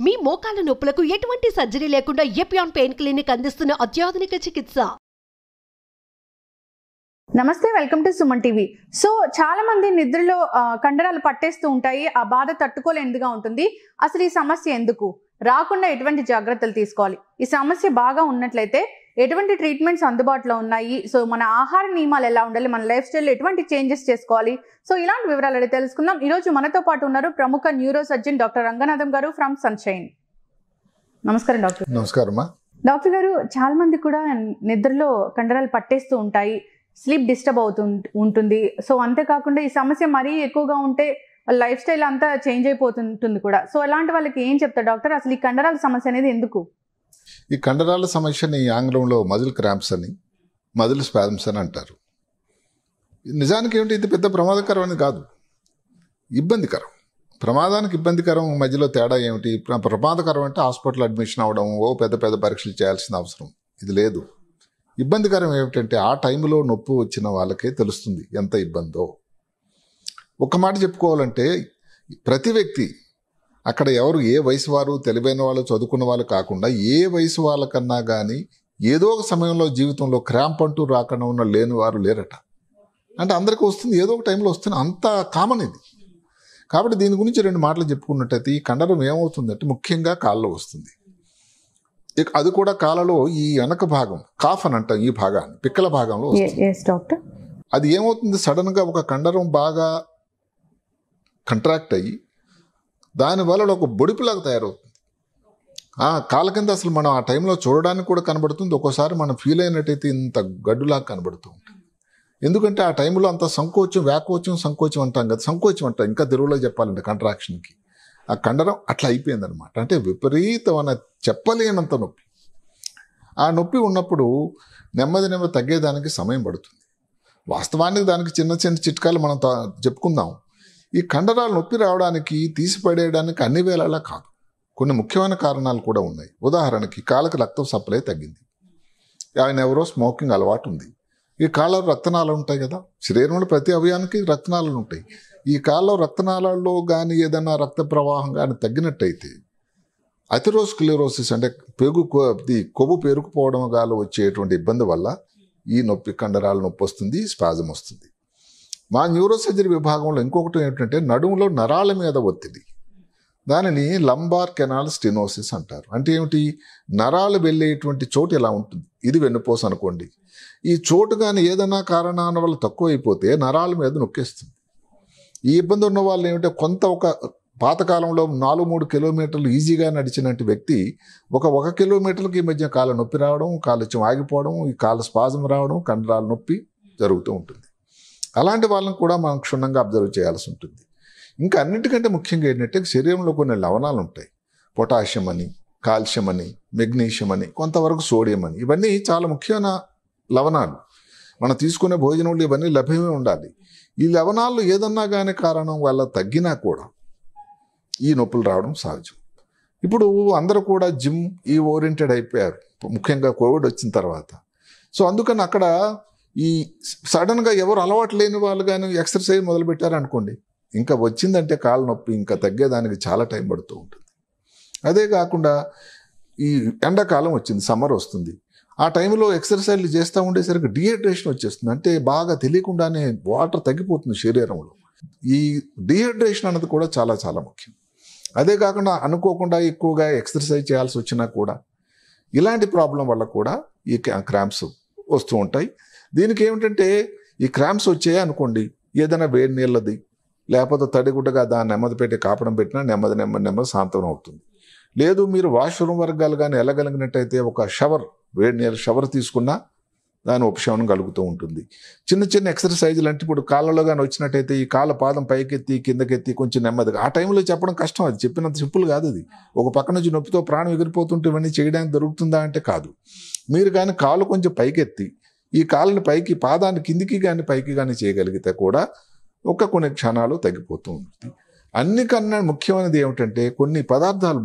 మీ మోకాల నొప్పులకు ఎటువంటి సర్జరీ లేకుండా ఎపియాన్ పెయిన్ క్లినిక్ అందిస్తున్న అత్యాధునిక చికిత్స. నమస్తే, welcome to Suman TV. So చాలా మంది నిద్రలో కండరాలు పట్టేస్తూ ఉంటాయి. ఆ బాధ తట్టుకోలేనిదిగా ఉంటుంది. అసలు ఈ సమస్య ఎందుకు రాకుండా ఎటువంటి జాగ్రత్తలు తీసుకోవాలి? ఈ సమస్య బాగా ఉన్నట్లయితే ఎటువంటి ట్రీట్మెంట్స్ అందుబాటులో ఉన్నాయి? సో మన ఆహార నియమాలు ఎలా ఉండాలి? మన లైఫ్ స్టైల్లో ఎటువంటి చేంజెస్ చేసుకోవాలి? సో ఇలాంటి వివరాలు అడిగి తెలుసుకుందాం. ఈరోజు మనతో పాటు ఉన్నారు ప్రముఖ న్యూరో సర్జన్ డాక్టర్ రంగనాథం గారు ఫ్రమ్ సన్షైన్. నమస్కారం డాక్టర్. నమస్కారమ్మా. డాక్టర్ గారు, చాలా మంది కూడా నిద్రలో కండరాలు పట్టేస్తూ ఉంటాయి, స్లీప్ డిస్టర్బ్ ఉంటుంది. సో అంతేకాకుండా ఈ సమస్య మరీ ఎక్కువగా ఉంటే లైఫ్ స్టైల్ అంతా చేంజ్ అయిపోతుంటుంది కూడా. సో అలాంటి వాళ్ళకి ఏం చెప్తారు డాక్టర్? అసలు ఈ కండరాల సమస్య అనేది ఎందుకు? ఈ కండరాల సమస్యని ఆంగ్లంలో మజిల్ క్రాంప్స్ అని, మజిల్ స్పాజమ్స్ అని అంటారు. నిజానికి ఏమిటి, ఇది పెద్ద ప్రమాదకరం అని కాదు, ఇబ్బందికరం. ప్రమాదానికి ఇబ్బందికరం మధ్యలో తేడా ఏమిటి? ప్రమాదకరం అంటే హాస్పిటల్ అడ్మిషన్ అవ్వడం, పెద్ద పెద్ద పరీక్షలు చేయాల్సిన అవసరం ఇది లేదు. ఇబ్బందికరం ఏమిటంటే ఆ టైంలో నొప్పి వచ్చిన వాళ్ళకే తెలుస్తుంది ఎంత ఇబ్బందో. ఒక మాట చెప్పుకోవాలంటే, ప్రతి వ్యక్తి అక్కడ ఎవరు ఏ వయసు వారు, తెలివైన వాళ్ళు, చదువుకున్న వాళ్ళు కాకుండా ఏ వయసు వాళ్ళకన్నా కానీ ఏదో ఒక సమయంలో జీవితంలో క్రాంప్ అంటూ రాకుండా ఉన్న లేని వారు లేరట. అంటే అందరికీ వస్తుంది, ఏదో ఒక టైంలో వస్తుంది, అంత కామన్ ఇది. కాబట్టి దీని గురించి రెండు మాటలు చెప్పుకున్నట్టయితే, ఈ కండరం ఏమవుతుందంటే ముఖ్యంగా కాళ్ళలో వస్తుంది. అది కూడా కాళ్ళలో ఈ వెనక భాగం, కాఫ్ అని అంటాం, ఈ భాగాన్ని పిక్కల భాగంలో వస్తుంది. అది ఏమవుతుంది, సడన్గా ఒక కండరం బాగా కంట్రాక్ట్ అయ్యి దానివల్ల ఒక బొడిపులాగా తయారవుతుంది. కాళ్ళ కింద అసలు మనం ఆ టైంలో చూడడానికి కూడా కనబడుతుంది. ఒక్కోసారి మనం ఫీల్ అయినట్టయితే ఇంత గడ్డులాగా కనబడుతూ ఉంటుంది. ఎందుకంటే ఆ టైంలో అంత సంకోచం, సంకోచం అంటాం కదా, సంకోచం అంటాం ఇంకా తెలుగులో చెప్పాలంటే కంట్రాక్షన్కి. ఆ కండరం అట్లా అయిపోయిందనమాట. అంటే విపరీతమైన చెప్పలేనంత నొప్పి. ఆ నొప్పి ఉన్నప్పుడు నెమ్మది తగ్గేదానికి సమయం పడుతుంది. వాస్తవానికి దానికి చిన్న చిట్కాలు మనం చెప్పుకుందాం. ఈ కండరాలు నొప్పి రావడానికి, తీసిపడేయడానికి అన్ని వేళలా కాదు, కొన్ని ముఖ్యమైన కారణాలు కూడా ఉన్నాయి. ఉదాహరణకి కాళ్ళకి రక్తం సప్లై తగ్గింది. ఆయన ఎవరో స్మోకింగ్ అలవాటు ఉంది. ఈ కాళ్ళలో రక్తనాళాలు ఉంటాయి కదా, శరీరంలో ప్రతి అవయానికి రక్తనాళాలు ఉంటాయి. ఈ కాళ్ళలో రక్తనాళాల్లో కానీ ఏదైనా రక్త ప్రవాహం కానీ తగ్గినట్టయితే అథెరోస్క్లెరోసిస్ అంటే కొవ్వు పేరుకుపోవడం గాలో వచ్చేటువంటి ఇబ్బంది వల్ల ఈ నొప్పి, కండరాల నొప్పి వస్తుంది, స్పాజం వస్తుంది. మా న్యూరోసర్జరీ విభాగంలో ఇంకొకటి ఏంటంటే నడుములో నరాల మీద ఒత్తిడి, దానిని లంబార్ కెనాల్ స్టెనోసిస్ అంటారు. అంటే ఏమిటి, నరాలు వెళ్ళేటువంటి చోటు ఇలా ఉంటుంది. ఇది వెన్నుపూస అనుకోండి. ఈ చోటు కానీ ఏదైనా కారణాల వల్ల తక్కువ అయిపోతే నరాల మీద నొక్కేస్తుంది. ఈ ఇబ్బంది ఉన్న వాళ్ళు ఏమిటంటే, ఒక పాతకాలంలో 4-3 కిలోమీటర్లు ఈజీగా నడిచినట్టు వ్యక్తి ఒక కిలోమీటర్కి ఈ మధ్య కాళ్ళ నొప్పి రావడం, కాలు ఆగిపోవడం, ఈ కాళ్ళ స్పాజం రావడం, కండరాల నొప్పి జరుగుతూ ఉంటుంది. అలాంటి వాళ్ళని కూడా మనం క్షుణ్ణంగా అబ్జర్వ్ చేయాల్సి ఉంటుంది. ఇంకా అన్నిటికంటే ముఖ్యంగా ఏంటంటే, శరీరంలో కొన్ని లవణాలు ఉంటాయి. పొటాషియం అని, కాల్షియం అని, మెగ్నీషియం అని, కొంతవరకు సోడియం అని. ఇవన్నీ చాలా ముఖ్యమైన లవణాలు. మనం తీసుకునే భోజనంలో ఇవన్నీ లభ్యమే ఉండాలి. ఈ లవణాలు ఏదన్నా కానీ కారణం వల్ల తగ్గినా కూడా ఈ నొప్పులు రావడం సహజం. ఇప్పుడు అందరూ కూడా జిమ్ ఓరియంటెడ్ అయిపోయారు, ముఖ్యంగా కోవిడ్ వచ్చిన తర్వాత. సో అందుకని అక్కడ ఈ సడన్గా ఎవరు అలవాటు లేని వాళ్ళు కానీ ఎక్సర్సైజ్ మొదలుపెట్టారనుకోండి, ఇంకా వచ్చిందంటే కాళ్ళ నొప్పి ఇంకా తగ్గేదానికి చాలా టైం పడుతూ ఉంటుంది. అదే కాకుండా ఈ ఎండాకాలం వచ్చింది, సమ్మర్ వస్తుంది. ఆ టైంలో ఎక్సర్సైజ్లు చేస్తూ ఉండేసరికి డిహైడ్రేషన్ వచ్చేస్తుంది. అంటే బాగా తెలియకుండానే వాటర్ తగ్గిపోతుంది శరీరంలో. ఈ డిహైడ్రేషన్ అన్నది కూడా చాలా చాలా ముఖ్యం. అదే కాకుండా అనుకోకుండా ఎక్కువగా ఎక్సర్సైజ్ చేయాల్సి వచ్చినా కూడా ఇలాంటి ప్రాబ్లం వల్ల కూడా ఈ క్రాంప్స్ వస్తూ ఉంటాయి. దీనికి ఏమిటంటే, ఈ క్రాంప్స్ వచ్చాయి అనుకోండి, ఏదైనా వేడి నీళ్ళది లేకపోతే తడిగుడ్డగా దాన్ని నెమ్మది పెట్టి కాపడం పెట్టినా నెమ్మది శాంతం అవుతుంది. లేదు మీరు వాష్రూమ్ వర్గాలు కానీ వెళ్ళగలిగినట్టయితే ఒక వేడి నీళ్ళ షవర్ తీసుకున్నా దాని ఉపశమనం కలుగుతూ ఉంటుంది. చిన్న ఎక్సర్సైజులు అంటే ఇప్పుడు కాళ్ళలో కానీ వచ్చినట్టయితే ఈ కాళ్ళ పాదం పైకెత్తి కిందకెత్తి కొంచెం నెమ్మదిగా, ఆ టైంలో చెప్పడం కష్టం, అది చెప్పినంత సింపుల్ కాదు. అది ఒక పక్క నుంచి నొప్పితో ప్రాణం ఎగిరిపోతుంటే ఇవన్నీ చేయడానికి దొరుకుతుందా అంటే కాదు. మీరు కానీ కాళ్ళు కొంచెం పైకెత్తి ఈ కాళ్ళని పైకి, పాదాన్ని కిందికి కానీ పైకి కానీ చేయగలిగితే కూడా కొన్ని క్షణాలు తగ్గిపోతూ ఉంటుంది. అన్నికన్నా ముఖ్యమైనది ఏమిటంటే, కొన్ని పదార్థాలు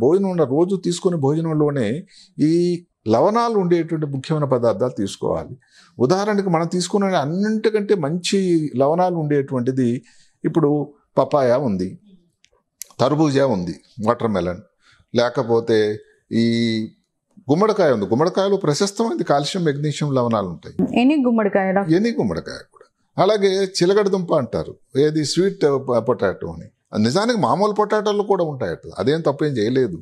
రోజు తీసుకునే భోజనంలోనే ఈ లవణాలు ఉండేటువంటి ముఖ్యమైన పదార్థాలు తీసుకోవాలి. ఉదాహరణకి మనం తీసుకునే అన్నింటికంటే మంచి లవణాలు ఉండేటువంటిది ఇప్పుడు పపాయ ఉంది, తర్బూజా ఉంది, వాటర్ మెలన్, లేకపోతే ఈ గుమ్మడికాయ ఉంది, గుమ్మడికాయలో ప్రశస్తమైనది కాల్షియం మెగ్నీషియం లవణాలు ఉంటాయి. ఎనీ గుమ్మడికాయ డాక్టర్? ఎనీ గుమ్మడికాయ కూడా. అలాగే చిలగడ దుంప అంటారు, ఏది స్వీట్ పొటాటో అని, నిజానికి మామూలు పొటాటోలు కూడా ఉంటాయట, అదేం తప్పేం చేయలేదు.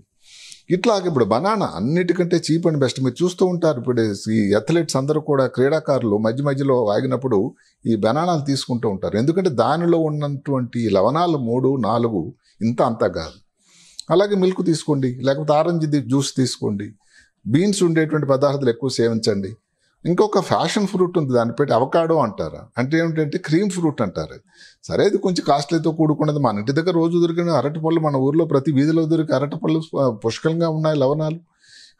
ఇట్లాగే ఇప్పుడు బనానా అన్నిటికంటే చీప్ అండ్ బెస్ట్. మీరు చూస్తూ ఉంటారు ఇప్పుడు ఈ అథ్లెట్స్ అందరూ కూడా, క్రీడాకారులు మధ్య మధ్యలో ఆగినప్పుడు ఈ బనానాలు తీసుకుంటూ ఉంటారు. ఎందుకంటే దానిలో ఉన్నటువంటి లవణాలు 3, 4 ఇంత అంతా కాదు. అలాగే మిల్క్ తీసుకోండి, లేకపోతే ఆరెంజ్ జ్యూస్ తీసుకోండి, బీన్స్ ఉండేటువంటి పదార్థాలు ఎక్కువ సేవించండి. ఇంకొక ఫ్యాషన్ ఫ్రూట్ ఉంది, దాన్ని పెట్టి అవకాడో అంటారు. అంటే ఏమిటంటే క్రీమ్ ఫ్రూట్ అంటారు. సరే ఇది కొంచెం కాస్ట్లీతో కూడుకున్నది. మన ఇంటి దగ్గర రోజు దొరికిన అరటిపళ్ళు, మన ఊర్లో ప్రతి వీధిలో దొరికే అరటిపళ్ళు పుష్కలంగా ఉన్నాయి లవణాలు.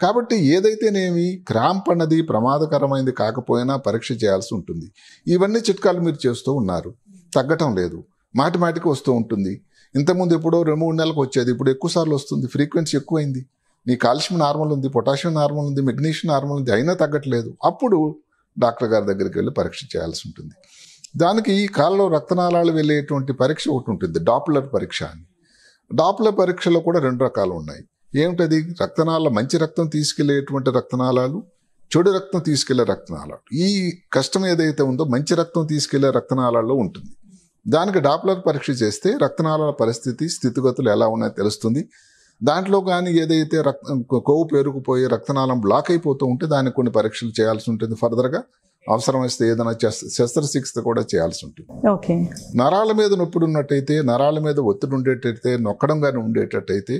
కాబట్టి ఏదైతేనేమి క్రాంప్ అన్నది ప్రమాదకరమైనది కాకపోయినా పరీక్ష చేయాల్సి ఉంటుంది. ఇవన్నీ చిట్కాలు మీరు చేస్తూ ఉన్నారు, తగ్గటం లేదు, మాటిమాటికి వస్తూ ఉంటుంది. ఇంతకుముందు ఎప్పుడో 2-3 నెలలకు వచ్చేది, ఇప్పుడు ఎక్కువ సార్లు వస్తుంది, ఫ్రీక్వెన్సీ ఎక్కువైంది. నీ కాల్షియం నార్మల్ ఉంది, పొటాషియం నార్మల్ ఉంది, మెగ్నీషియం నార్మల్ ఉంది, అయినా తగ్గట్లేదు. అప్పుడు డాక్టర్ గారి దగ్గరికి వెళ్ళి పరీక్ష చేయాల్సి ఉంటుంది. దానికి ఈ కాళ్ళలో రక్తనాళాలు వెళ్ళేటువంటి పరీక్ష ఒకటి ఉంటుంది, డాప్లర్ పరీక్ష అని. డాప్లర్ పరీక్షలో కూడా 2 రకాలు ఉన్నాయి. ఏమిటది? రక్తనాళాలు, మంచి రక్తం తీసుకెళ్లేటువంటి రక్తనాళాలు, చెడు రక్తం తీసుకెళ్లే రక్తనాళాలు. ఈ కష్టం ఏదైతే ఉందో మంచి రక్తం తీసుకెళ్లే రక్తనాళాల్లో ఉంటుంది. దానికి డాప్లర్ పరీక్ష చేస్తే రక్తనాళాల పరిస్థితి, స్థితిగతులు ఎలా ఉన్నాయో తెలుస్తుంది. దాంట్లో కానీ ఏదైతే కొవ్వు పేరుకుపోయి రక్తనాళం బ్లాక్ అయిపోతూ ఉంటే దానికి కొన్ని పరీక్షలు చేయాల్సి ఉంటుంది. ఫర్దర్గా అవసరం వస్తే ఏదైనా శస్త్రచికిత్స కూడా చేయాల్సి ఉంటుంది. ఓకే. నరాల మీద నొప్పి ఉన్నట్టయితే, నరాల మీద ఒత్తిడి ఉండేటట్టయితే, నొక్కడం కానీ ఉండేటట్టయితే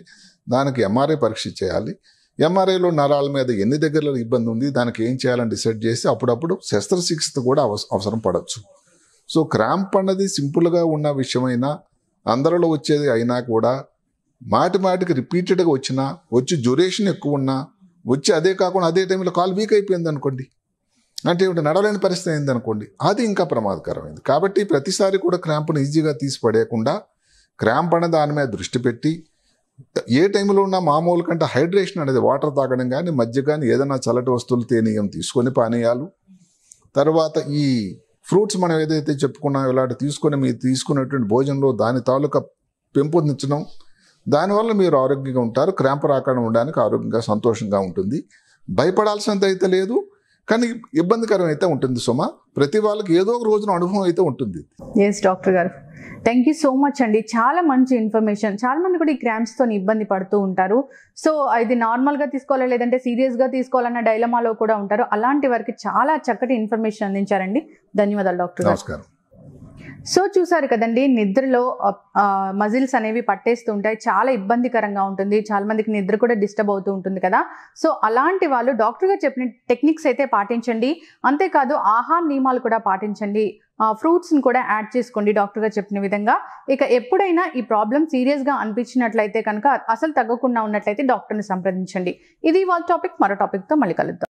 దానికి ఎంఆర్ఐ పరీక్ష చేయాలి. ఎంఆర్ఐలో నరాల మీద ఎన్ని దగ్గరలో ఇబ్బంది ఉంది, దానికి ఏం చేయాలని డిసైడ్ చేసి అప్పుడప్పుడు శస్త్రచికిత్స కూడా అవసరం పడవచ్చు. సో క్రాంప్ అన్నది సింపుల్గా ఉన్న విషయమైనా, అందరిలో వచ్చేది అయినా కూడా మాటికి రిపీటెడ్గా వచ్చి డ్యూరేషన్ ఎక్కువ ఉన్నా, వచ్చి అదే కాకుండా అదే టైంలో కాలు వీక్ అయిపోయింది అనుకోండి, అంటే ఏమిటి నడవలేని పరిస్థితి అయింది అనుకోండి, అది ఇంకా ప్రమాదకరమైంది. కాబట్టి ప్రతిసారి కూడా క్రాంప్ను ఈజీగా తీసి పడేయకుండా క్రాంప్ అనే దాని మీద దృష్టి పెట్టి, ఏ టైంలో ఉన్న మామూలు కంటే హైడ్రేషన్ అనేది వాటర్ తాగడం కానీ, మధ్య కానీ, ఏదైనా చల్లటి వస్తువులు తేనీయం తీసుకొని పానీయాలు, తర్వాత ఈ ఫ్రూట్స్ మనం ఏదైతే చెప్పుకున్నామో ఇలాంటి తీసుకొని మీరు తీసుకునేటువంటి భోజనంలో దాని తాలూకా పెంపొందించడం, దానివల్ల మీరు ఆరోగ్యంగా ఉంటారు. క్రాంప్ రాకుండా ఉండడానికి ఆరోగ్యంగా సంతోషంగా ఉంటుంది. భయపడాల్సినంత అయితే లేదు, కానీ ఇబ్బందికరం అయితే ఉంటుంది సుమ. ప్రతి వాళ్ళకి ఏదో ఒక రోజున అనుభవం అయితే ఉంటుంది. ఎస్ డాక్టర్ గారు, థ్యాంక్ యూ సో మచ్ అండి. చాలా మంచి ఇన్ఫర్మేషన్. చాలా మంది కూడా ఈ క్రాంప్స్తో ఇబ్బంది పడుతూ ఉంటారు. సో ఇది నార్మల్గా తీసుకోవాలా లేదంటే సీరియస్గా తీసుకోవాలన్న డైలమాలో కూడా ఉంటారు. అలాంటి వారికి చాలా చక్కటి ఇన్ఫర్మేషన్ అందించారండి. ధన్యవాదాలు డాక్టర్ గారు. నమస్కారం. సో చూసారు కదండి, నిద్రలో మజిల్స్ అనేవి పట్టేస్తూ ఉంటాయి, చాలా ఇబ్బందికరంగా ఉంటుంది, చాలా మందికి నిద్ర కూడా డిస్టర్బ్ అవుతూ ఉంటుంది కదా. సో అలాంటి వాళ్ళు డాక్టర్ గారు చెప్పిన టెక్నిక్స్ అయితే పాటించండి. అంతేకాదు ఆహార నియమాలు కూడా పాటించండి. ఫ్రూట్స్ని కూడా యాడ్ చేసుకోండి డాక్టర్ గారు చెప్పిన విధంగా. ఇక ఎప్పుడైనా ఈ ప్రాబ్లం సీరియస్గా అనిపించినట్లయితే కనుక, అసలు తగ్గకుండా ఉన్నట్లయితే డాక్టర్ని సంప్రదించండి. ఇది వాళ్ళ టాపిక్. మరో టాపిక్తో మళ్ళీ కలుద్దాం.